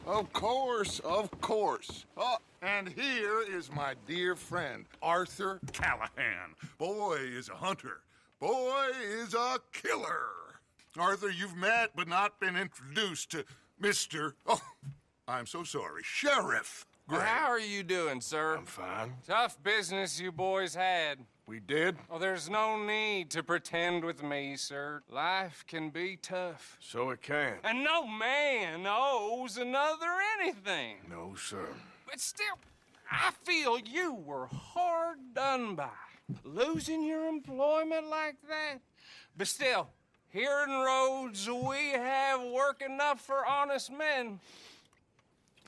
Of course, of course. Oh, and here is my dear friend, Arthur Callahan. Boy is a hunter. Boy is a killer. Arthur, you've met but not been introduced to Mr. Oh, I'm so sorry, Sheriff Gray. How are you doing, sir? I'm fine. Tough business you boys had. We did? Oh, there's no need to pretend with me, sir. Life can be tough. So it can. And no man owes another anything. No, sir. But still, I feel you were hard done by. Losing your employment like that. But still, here in Rhodes, we have work enough for honest men.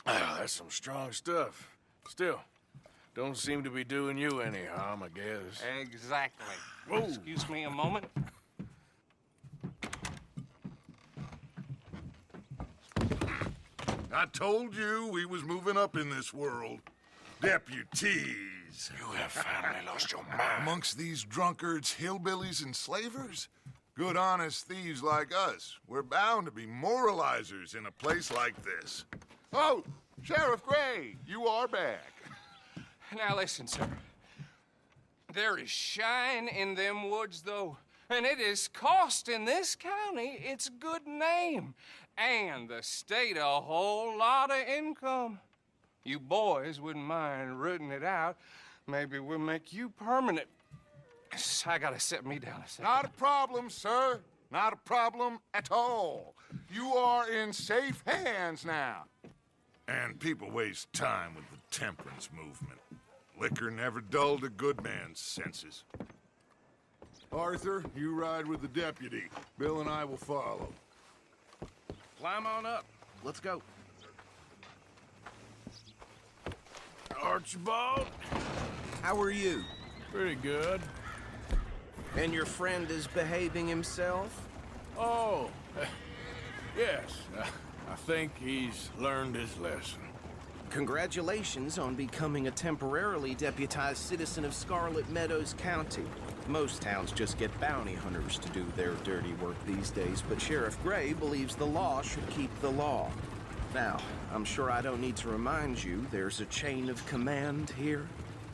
That's some strong stuff. Still, don't seem to be doing you any harm, I guess. Exactly. Whoa. Excuse me a moment. I told you we was moving up in this world. Deputies. You have finally lost your mind. Amongst these drunkards, hillbillies, and slavers? Good, honest thieves like us. We're bound to be moralizers in a place like this. Oh, Sheriff Gray, you are back. Now listen, sir. There is shine in them woods, though, and it is costing this county its good name and the state a whole lot of income. You boys wouldn't mind rooting it out. Maybe we'll make you permanent. I gotta sit me down a second. Not a problem, sir. Not a problem at all. You are in safe hands now. And people waste time with the temperance movement. Liquor never dulled a good man's senses. Arthur, you ride with the deputy. Bill and I will follow. Climb on up. Let's go. Archibald? How are you? Pretty good. And your friend is behaving himself? Oh, yes. I think he's learned his lesson. Congratulations on becoming a temporarily deputized citizen of Scarlet Meadows County. Most towns just get bounty hunters to do their dirty work these days, but Sheriff Gray believes the law should keep the law. Now, I'm sure I don't need to remind you there's a chain of command here.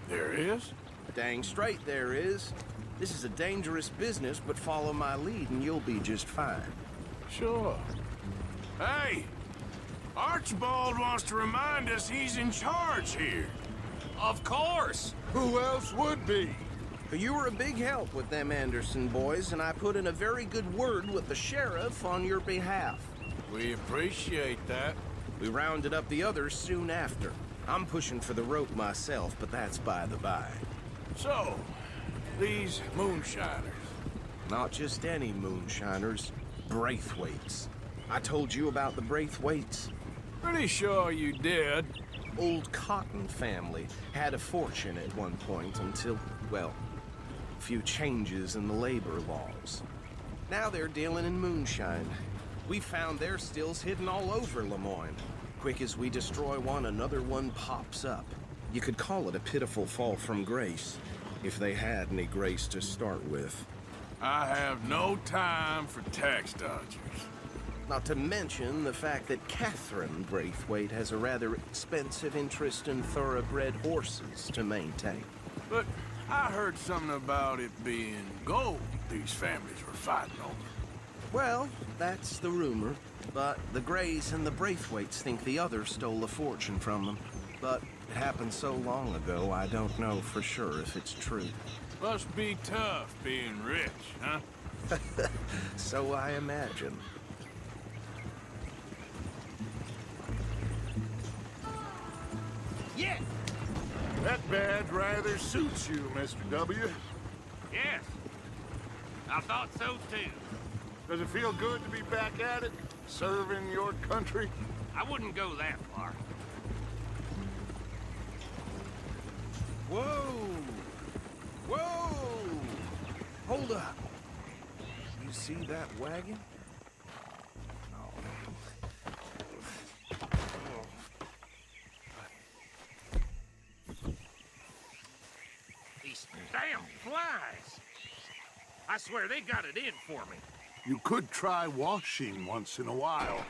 There is? Dang straight there is. This is a dangerous business, but follow my lead and you'll be just fine. Sure. Hey! Archibald wants to remind us he's in charge here. Of course. Who else would be? You were a big help with them Anderson boys, and I put in a very good word with the sheriff on your behalf. We appreciate that. We rounded up the others soon after. I'm pushing for the rope myself, but that's by the by. So, these moonshiners. Not just any moonshiners, Braithwaites. I told you about the Braithwaites. Pretty sure you did. Old Cotton family had a fortune at one point until, well, a few changes in the labor laws. Now they're dealing in moonshine. We found their stills hidden all over Lemoyne. Quick as we destroy one, another one pops up. You could call it a pitiful fall from grace, if they had any grace to start with. I have no time for tax dodgers. Not to mention the fact that Catherine Braithwaite has a rather expensive interest in thoroughbred horses to maintain. But I heard something about it being gold these families were fighting over. Well, that's the rumor. But the Grays and the Braithwaites think the others stole a fortune from them. But it happened so long ago, I don't know for sure if it's true. Must be tough being rich, huh? So I imagine. Yeah. That badge rather suits you, Mr. W. Yes. I thought so, too. Does it feel good to be back at it, serving your country? I wouldn't go that far. Whoa! Whoa! Hold up. You see that wagon? These damn flies. I swear they got it in for me. You could try washing once in a while.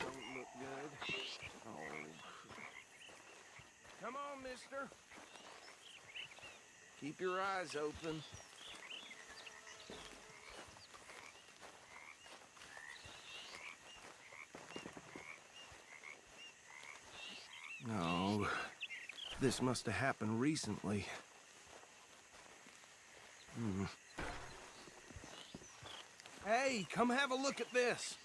Don't look good. mister. Keep your eyes open. No, this must have happened recently. Hey, come have a look at this.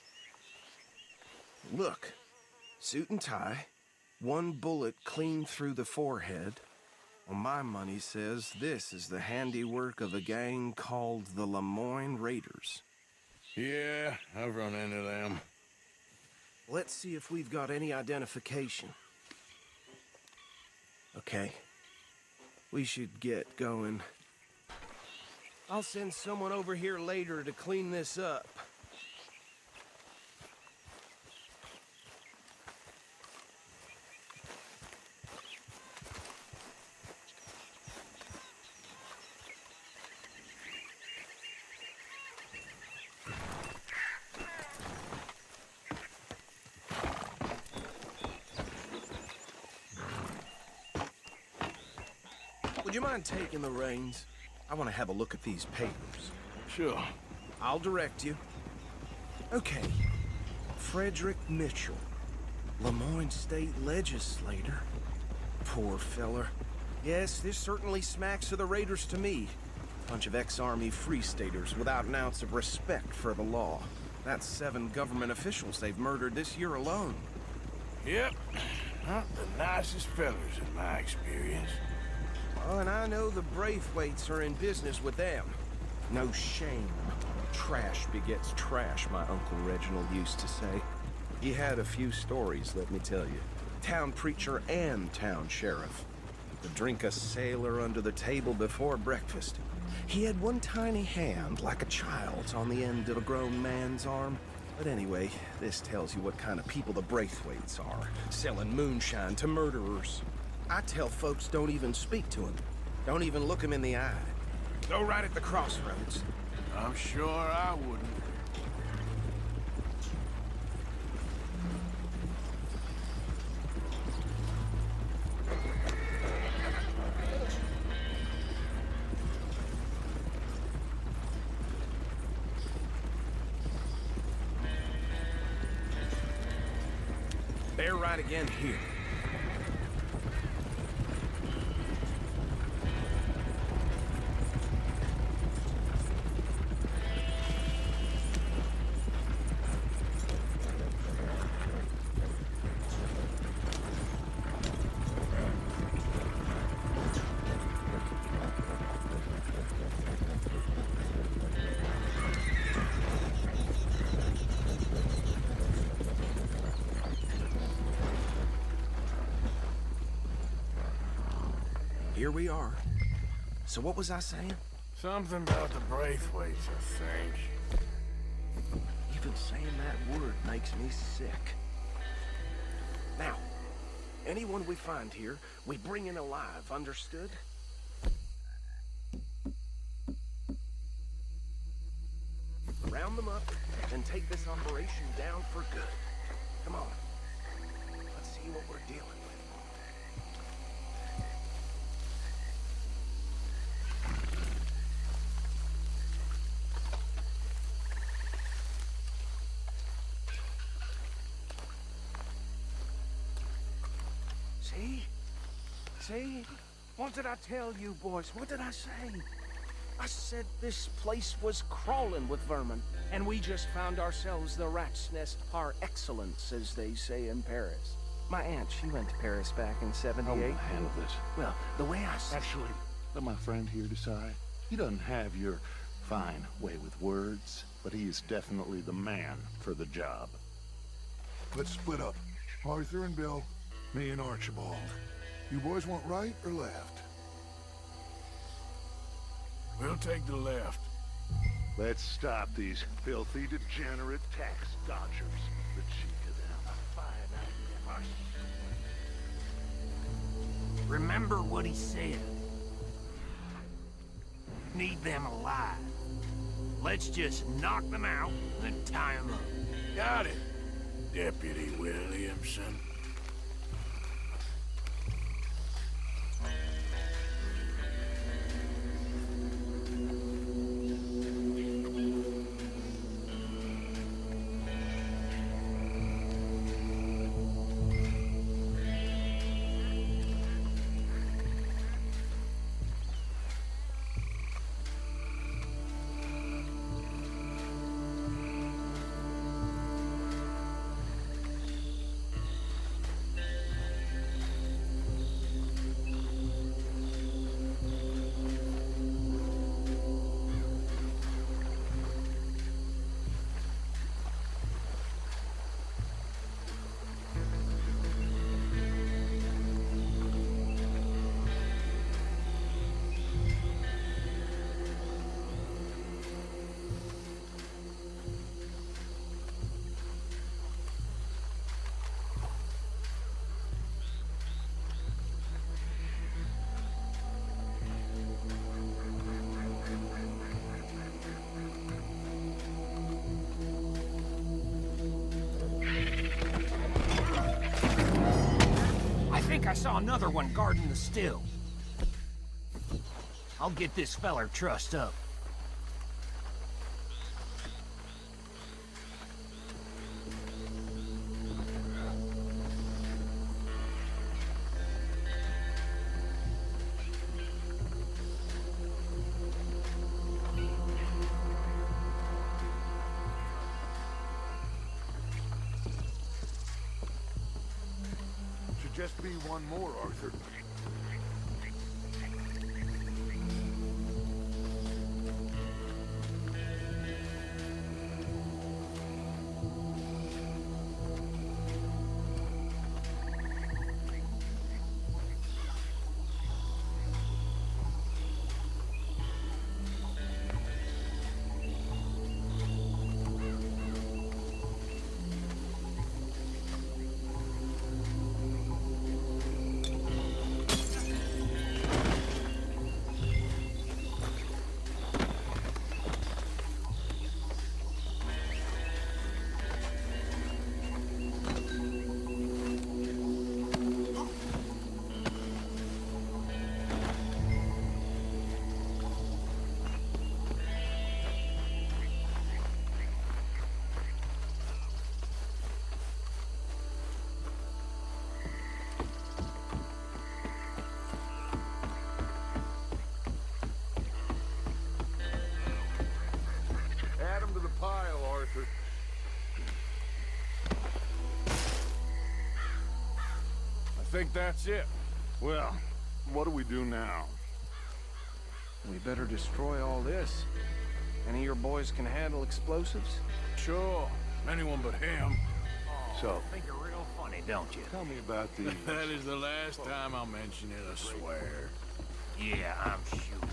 Look, suit and tie, one bullet clean through the forehead. Well, my money says this is the handiwork of a gang called the Lemoyne Raiders. Yeah, I've run into them. Let's see if we've got any identification. Okay. We should get going. I'll send someone over here later to clean this up. Would you mind taking the reins? I want to have a look at these papers. Sure. I'll direct you. Okay. Frederick Mitchell, Lemoyne State Legislator. Poor feller. Yes, this certainly smacks of the Raiders to me. Bunch of ex-Army Free Staters without an ounce of respect for the law. That's 7 government officials they've murdered this year alone. Yep. Not the nicest fellas in my experience. Oh, and I know the Braithwaites are in business with them. No shame. Trash begets trash, my Uncle Reginald used to say. He had a few stories, let me tell you. Town preacher and town sheriff. Would drink a sailor under the table before breakfast. He had one tiny hand, like a child's, on the end of a grown man's arm. But anyway, this tells you what kind of people the Braithwaites are. Selling moonshine to murderers. I tell folks don't even speak to him. Don't even look him in the eye. Go right at the crossroads. I'm sure I wouldn't. Bear right again here. Here we are. So what was I saying? Something about the Braithwaites, I think. Even saying that word makes me sick. Now, anyone we find here, we bring in alive, understood? Round them up and take this operation down for good. Come on. Let's see what we're dealing with. See? What did I tell you, boys? What did I say? I said this place was crawling with vermin, and we just found ourselves the rat's nest par excellence, as they say in Paris. My aunt, she went to Paris back in '78. I will handle this. Well, the way I said... Actually, let my friend here decide. He doesn't have your fine way with words, but he is definitely the man for the job. Let's split up. Arthur and Bill, me and Archibald. You boys want right or left? We'll take the left. Let's stop these filthy, degenerate tax dodgers. The cheek of them. Remember what he said. Need them alive. Let's just knock them out and tie them up. Got it, Deputy Williamson. saw another one guarding the still. I'll get this feller trussed up. Should just be one more, Arthur. Add 'em to the pile, Arthur. I think that's it. Well, what do we do now? We better destroy all this. Any of your boys can handle explosives? Sure. Anyone but him. So, Think you're real funny, don't you? tell me about these. That is the last time I'll mention it, I swear. Yeah, I'm sure.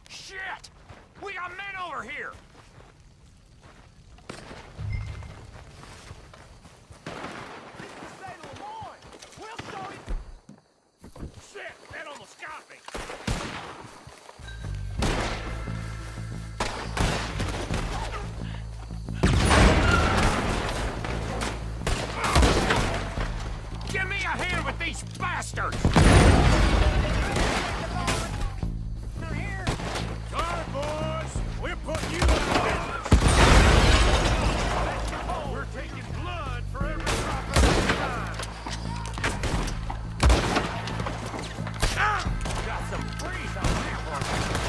Shit! We got men over here! Shit! That almost got me! Give me a hand with these bastards! Sorry, boys. We're putting you out of business. We're taking blood for every drop of this time. Got some freeze on there for you.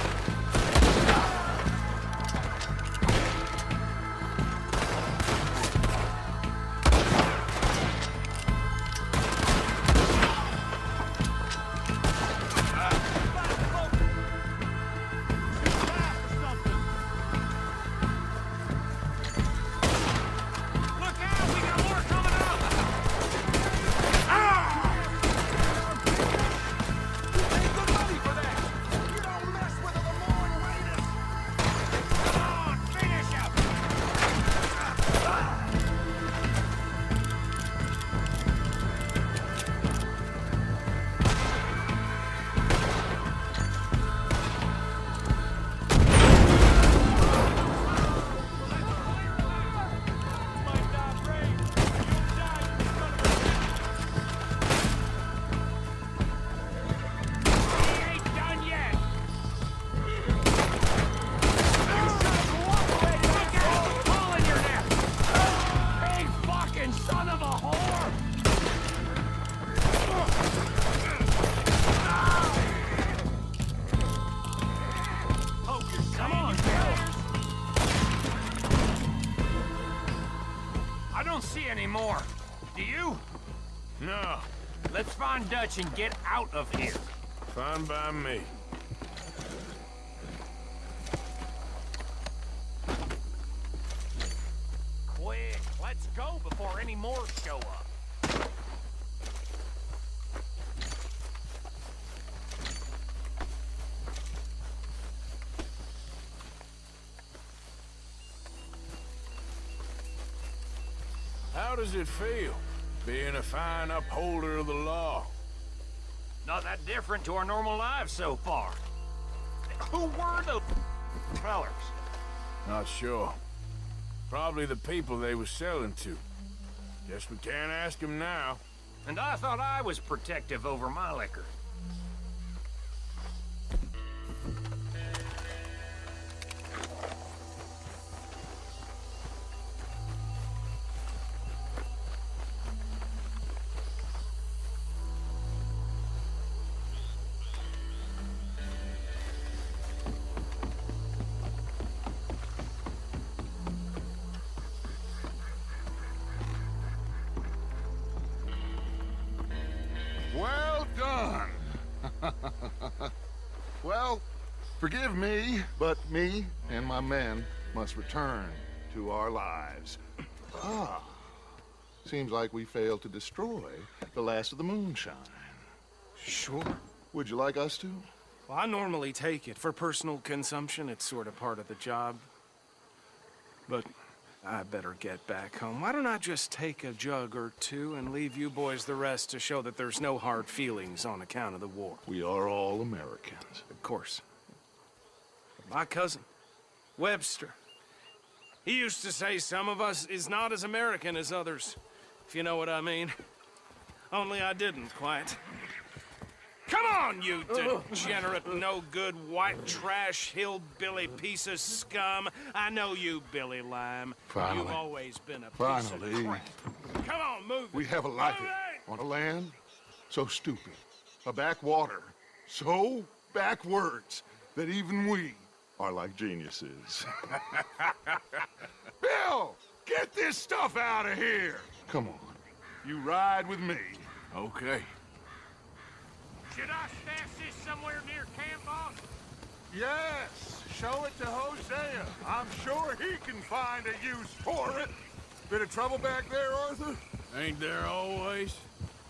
Anymore. Do you? No, Let's find Dutch and get out of here. fine by me. Quick, let's go before any more show up. How does it feel, being a fine upholder of the law? Not that different to our normal lives so far. Who were those fellers? Not sure. Probably the people they were selling to. Guess we can't ask them now. And I thought I was protective over my liquor. Well done. Well, forgive me, but me and my men must return to our lives. Seems like we failed to destroy the last of the moonshine. Sure. Would you like us to? Well, I normally take it. For personal consumption, it's sort of part of the job. But I better get back home. Why don't I just take a jug or two and leave you boys the rest to show that there's no hard feelings on account of the war? We are all Americans. Of course. My cousin, Webster, he used to say some of us is not as American as others, if you know what I mean. Only I didn't quite. Come on, you degenerate, no-good, white trash, hillbilly piece of scum. I know you, Billy Lime. Finally. You've always been a piece Finally. of crap. Come on, move We it. have a life Move it! on a land so stupid, a backwater so backwards that even we are like geniuses. Bill, get this stuff out of here. Come on, you ride with me. Okay. Should I stash this somewhere near camp, boss? Yes, show it to Hosea. I'm sure he can find a use for it. Bit of trouble back there, Arthur? Ain't there always?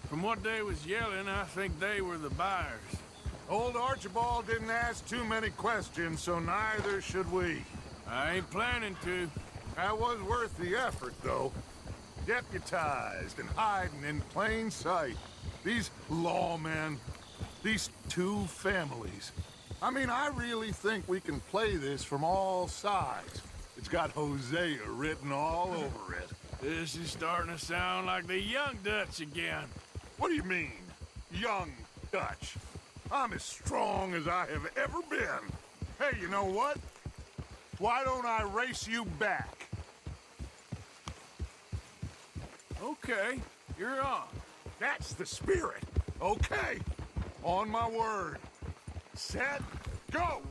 From what they was yelling, I think they were the buyers. Old Archibald didn't ask too many questions, so neither should we. I ain't planning to. That was worth the effort, though. Deputized and hiding in plain sight. These lawmen, these two families. I mean, I really think we can play this from all sides. It's got Hosea written all over it. This is starting to sound like the Young Dutch again. What do you mean, young Dutch? I'm as strong as I have ever been. Hey, you know what? Why don't I race you back? Okay, you're on. That's the spirit. Okay, on my word. Set, go!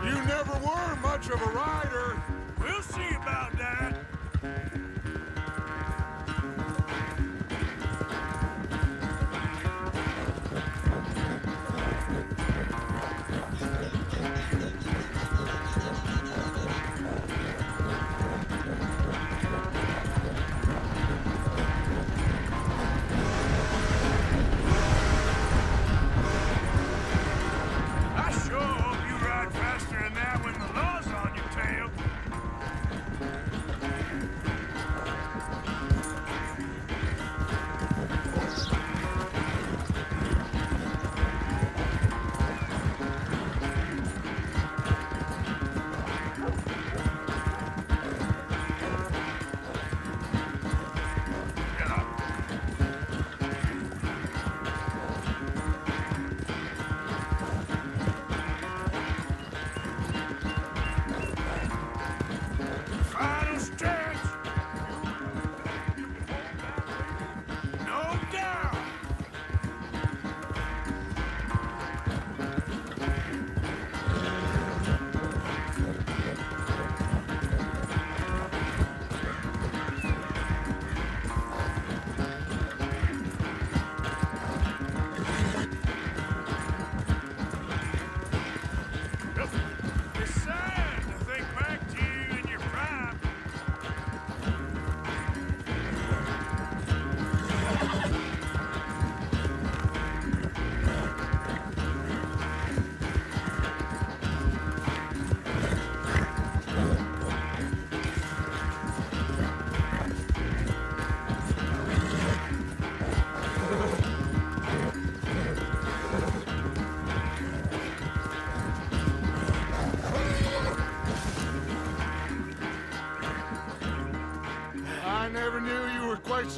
You never were much of a rider. We'll see about that. I sure hope you ride faster than that when the law's on your tail.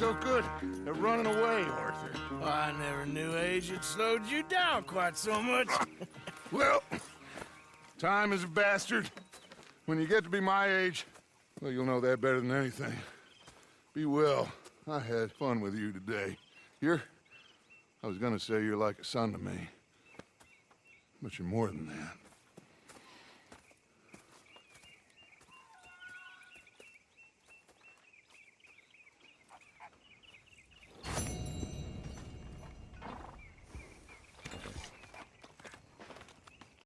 so good at running away, Arthur? Well, I never knew age had slowed you down quite so much. Well, time is a bastard. When you get to be my age, well, you'll know that better than anything. Be well. I had fun with you today. I was gonna say you're like a son to me. But you're more than that.